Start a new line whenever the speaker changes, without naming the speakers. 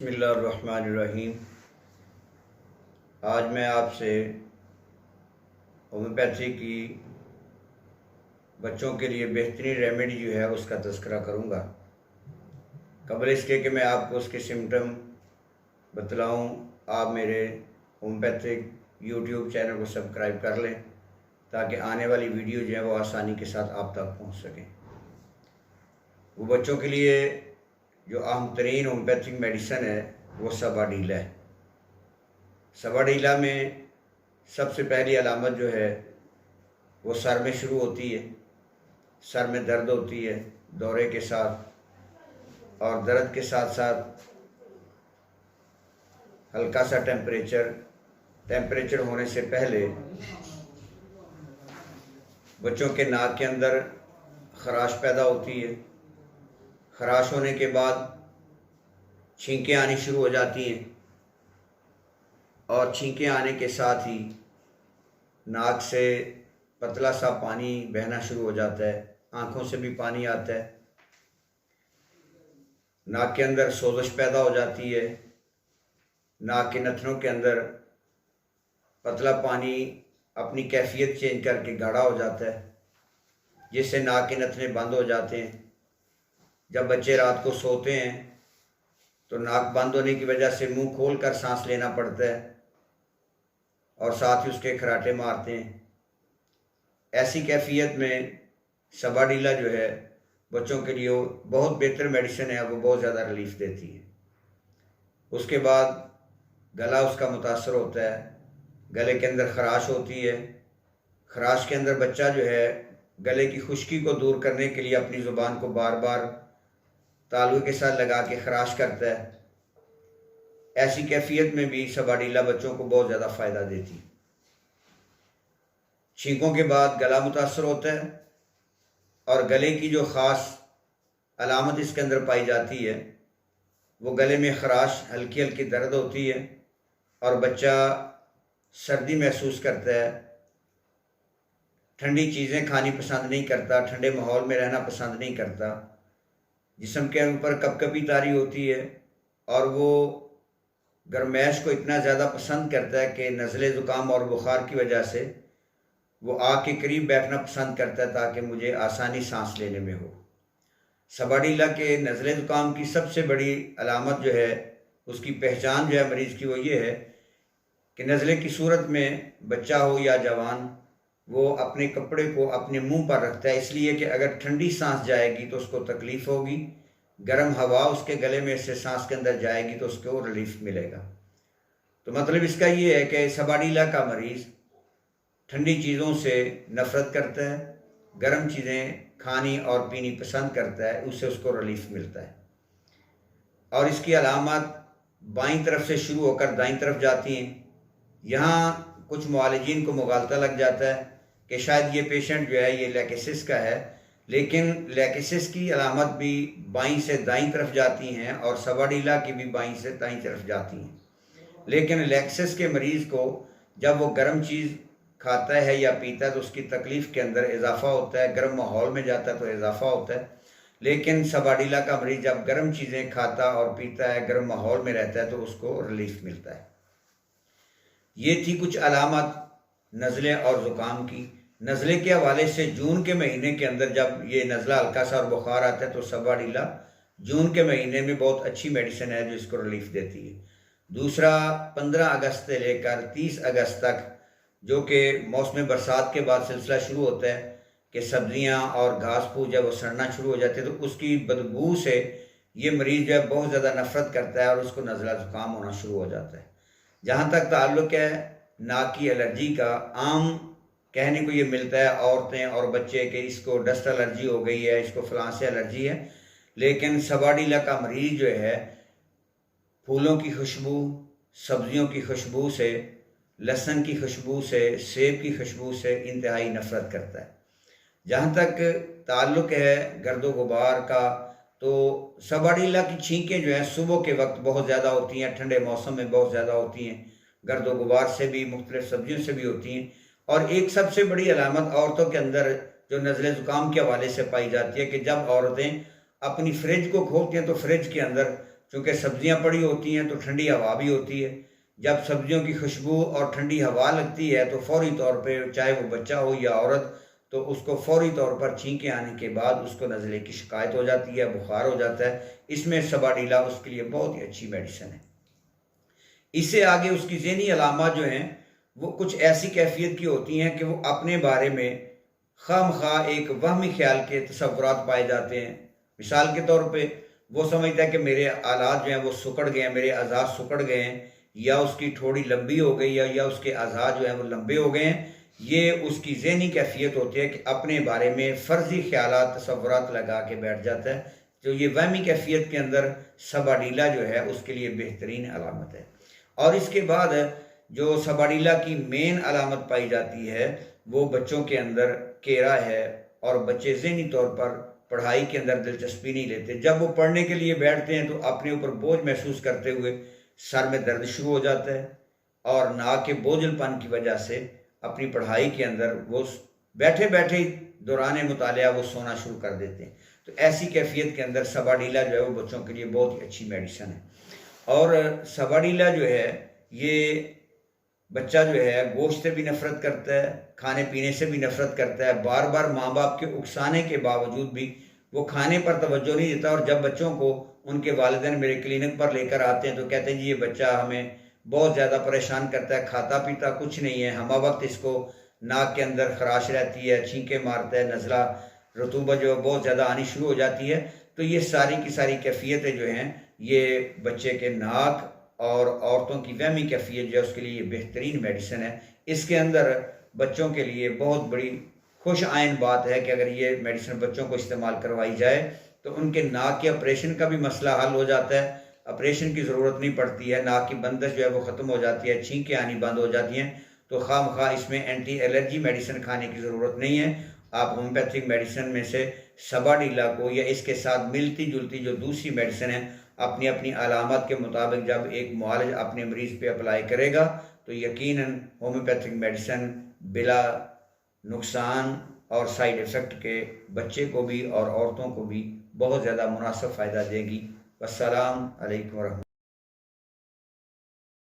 बिस्मिल्लाहिर्रहमानिर्रहीम। आज मैं आपसे होम्योपैथी की बच्चों के लिए बेहतरीन रेमेडी जो है उसका तज़किरा करूँगा। कबल इसके कि मैं आपको उसके सिम्टम बतलाऊँ, आप मेरे होम्योपैथिक यूट्यूब चैनल को सब्सक्राइब कर लें ताकि आने वाली वीडियो जो है वो आसानी के साथ आप तक पहुँच सकें। वो बच्चों के लिए जो अहम तरीन होम्योपैथिक मेडिसन है वो सबाडीला है। सबाडीला में सबसे पहली अलामत जो है वो सर में शुरू होती है। सर में दर्द होती है दौरे के साथ, और दर्द के साथ साथ हल्का सा टेम्परेचर होने से पहले बच्चों के नाक के अंदर खराश पैदा होती है। खराश होने के बाद छींकें आनी शुरू हो जाती हैं, और छींकें आने के साथ ही नाक से पतला सा पानी बहना शुरू हो जाता है, आँखों से भी पानी आता है। नाक के अंदर सोजश पैदा हो जाती है। नाक के नथनों के अंदर पतला पानी अपनी कैफियत चेंज करके गाढ़ा हो जाता है, जिससे नाक के नथने बंद हो जाते हैं। जब बच्चे रात को सोते हैं तो नाक बंद होने की वजह से मुंह खोल कर सांस लेना पड़ता है और साथ ही उसके खराटे मारते हैं। ऐसी कैफियत में सबाडीला जो है बच्चों के लिए बहुत बेहतर मेडिसिन है, वो बहुत ज़्यादा रिलीफ देती है। उसके बाद गला उसका मुतासर होता है, गले के अंदर खराश होती है। खराश के अंदर बच्चा जो है गले की खुश्की को दूर करने के लिए अपनी ज़ुबान को बार बार तालू के साथ लगा के खराश करता है। ऐसी कैफियत में भी सबाडीला बच्चों को बहुत ज़्यादा फ़ायदा देती है। छींकों के बाद गला मुतासर होता है, और गले की जो ख़ास अलामत इसके अंदर पाई जाती है वो गले में खराश, हल्की हल्की दर्द होती है, और बच्चा सर्दी महसूस करता है, ठंडी चीज़ें खानी पसंद नहीं करता, ठंडे माहौल में रहना पसंद नहीं करता, जिस्म के ऊपर कपकपी तारी होती है, और वो गर्मैश को इतना ज़्यादा पसंद करता है कि नज़ले ज़ुकाम और बुखार की वजह से वो आग के करीब बैठना पसंद करता है ताकि मुझे आसानी सांस लेने में हो। सबाडीला के नज़ले ज़ुकाम की सबसे बड़ी अलामत जो है, उसकी पहचान जो है मरीज़ की, वो ये है कि नज़ले की सूरत में बच्चा हो या जवान, वो अपने कपड़े को अपने मुंह पर रखता है, इसलिए कि अगर ठंडी सांस जाएगी तो उसको तकलीफ़ होगी, गर्म हवा उसके गले में से सांस के अंदर जाएगी तो उसको रिलीफ मिलेगा। तो मतलब इसका ये है कि सबाडीला का मरीज़ ठंडी चीज़ों से नफ़रत करता है, गर्म चीज़ें खानी और पीनी पसंद करता है, उससे उसको रिलीफ मिलता है। और इसकी अलामत बाईं तरफ से शुरू होकर दाईं तरफ जाती हैं। यहाँ कुछ मुआलिजीन को मुगालता लग जाता है कि शायद ये पेशेंट जो है ये लेकेसिस का है, लेकिन लेकेसिस की अलामत भी बाईं से दाईं तरफ जाती हैं और सबाडीला की भी बाईं से दाईं तरफ जाती हैं। लेकिन लेकेसिस के मरीज़ को जब वो गर्म चीज़ खाता है या पीता है तो उसकी तकलीफ़ के अंदर इजाफ़ा होता है, गर्म माहौल में जाता है तो इजाफ़ा होता है। लेकिन सबाडीला का मरीज़ जब गर्म चीज़ें खाता और पीता है, गर्म माहौल में रहता है, तो उसको रिलीफ मिलता है। ये थी कुछ अलामत नज़ले और ज़ुकाम की। नज़ले के हवाले से जून के महीने के अंदर जब ये नज़ला हल्का सा और बुखार आता है तो सबाडीला जून के महीने में बहुत अच्छी मेडिसिन है जो इसको रिलीफ देती है। दूसरा, 15 अगस्त से लेकर 30 अगस्त तक, जो कि मौसम बरसात के बाद सिलसिला शुरू होता है कि सब्जियां और घास फूस जब वो सड़ना शुरू हो जाते हैं तो उसकी बदबू से ये मरीज़ जो है बहुत ज़्यादा नफ़रत करता है और उसको नज़ला ज़ुकाम होना शुरू हो जाता है। जहाँ तक ताल्लुक़ है नाक की एलर्जी का, आम कहने को ये मिलता है औरतें और बच्चे कि इसको डस्ट एलर्जी हो गई है, इसको फलां से एलर्जी है। लेकिन सबाडीला का मरीज़ जो है फूलों की खुशबू, सब्जियों की खुशबू से, लहसुन की खुशबू से, सेब की खुशबू से इंतहाई नफ़रत करता है। जहाँ तक ताल्लुक़ है गर्दो गुबार का, तो सबाडीला की छींकें जो हैं सुबह के वक्त बहुत ज़्यादा होती हैं, ठंडे मौसम में बहुत ज़्यादा होती हैं, गर्दो गुबार से भी, मुख्तलिफ़ सब्जियों से भी होती हैं। और एक सबसे बड़ी अलामत औरतों के अंदर जो नज़ले ज़ुकाम के हवाले से पाई जाती है कि जब औरतें अपनी फ्रिज को खोलती हैं तो फ्रिज के अंदर चूँकि सब्जियां पड़ी होती हैं तो ठंडी हवा भी होती है। जब सब्जियों की खुशबू और ठंडी हवा लगती है तो फौरी तौर पे, चाहे वो बच्चा हो या औरत, तो उसको फौरी तौर पर छींकें आने के बाद उसको नज़ले की शिकायत हो जाती है, बुखार हो जाता है। इसमें सबाडीला उसके लिए बहुत ही अच्छी मेडिसिन है। इससे आगे उसकी ज़हनी अलामत जो हैं वो कुछ ऐसी कैफियत की होती हैं कि वो अपने बारे में खामखा एक वहमी ख्याल के तसव्वुरात पाए जाते हैं। मिसाल के तौर पे वो समझता है कि मेरे आलात जो हैं वो सुकड़ गए हैं, मेरे अज़ा सुकड़ गए हैं, या उसकी थोड़ी लंबी हो गई है, या उसके अज़ा जो हैं वो लंबे हो गए हैं। ये उसकी ज़हनी कैफियत होती है कि अपने बारे में फ़र्ज़ी ख्यालात तसव्वुरात लगा के बैठ जाता है। तो ये वहमी कैफियत के अंदर सबाडीला जो है उसके लिए बेहतरीन अलामत है। और इसके बाद जो सबाडीला की मेन अलामत पाई जाती है वो बच्चों के अंदर केरा है, और बच्चे ज़हनी तौर पर पढ़ाई के अंदर दिलचस्पी नहीं लेते। जब वो पढ़ने के लिए बैठते हैं तो अपने ऊपर बोझ महसूस करते हुए सर में दर्द शुरू हो जाता है, और नाक के बोझलपन की वजह से अपनी पढ़ाई के अंदर वो बैठे बैठे ही दौरान मुतालिया वो सोना शुरू कर देते हैं। तो ऐसी कैफियत के अंदर सबाडीला जो है वो बच्चों के लिए बहुत ही अच्छी मेडिसिन है। और सबाडीला जो है ये बच्चा जो है गोश्त से भी नफ़रत करता है, खाने पीने से भी नफ़रत करता है, बार बार माँ बाप के उकसाने के बावजूद भी वो खाने पर तवज्जो नहीं देता। और जब बच्चों को उनके वालिदैन मेरे क्लिनिक पर लेकर आते हैं तो कहते हैं जी ये बच्चा हमें बहुत ज़्यादा परेशान करता है, खाता पीता कुछ नहीं है, हम वक्त इसको नाक के अंदर खराश रहती है, छींके मारता है, नज़ला रतूबत जो है बहुत ज़्यादा आनी शुरू हो जाती है। तो ये सारी की सारी कैफियतें जो हैं ये बच्चे के नाक और औरतों की वहमी कैफियत जो है उसके लिए ये बेहतरीन मेडिसिन है। इसके अंदर बच्चों के लिए बहुत बड़ी खुश आइन बात है कि अगर ये मेडिसिन बच्चों को इस्तेमाल करवाई जाए तो उनके नाक के ऑपरेशन का भी मसला हल हो जाता है, ऑपरेशन की ज़रूरत नहीं पड़ती है, नाक की बंदिश जो है वो ख़त्म हो जाती है, छींकें आनी बंद हो जाती हैं। तो खामखा इसमें एंटी एलर्जी मेडिसिन खाने की ज़रूरत नहीं है। आप होम्योपैथिक मेडिसिन में से सबाडीला को या इसके साथ मिलती जुलती जो दूसरी मेडिसिन है अपनी अपनी अलामत के मुताबिक जब एक मुआलिज अपने मरीज़ पे अप्लाई करेगा तो यकीनन होम्योपैथिक मेडिसिन बिला नुकसान और साइड इफ़ेक्ट के बच्चे को भी और औरतों को भी बहुत ज़्यादा मुनासिब फ़ायदा देगी। वस्सलाम अलैकुम।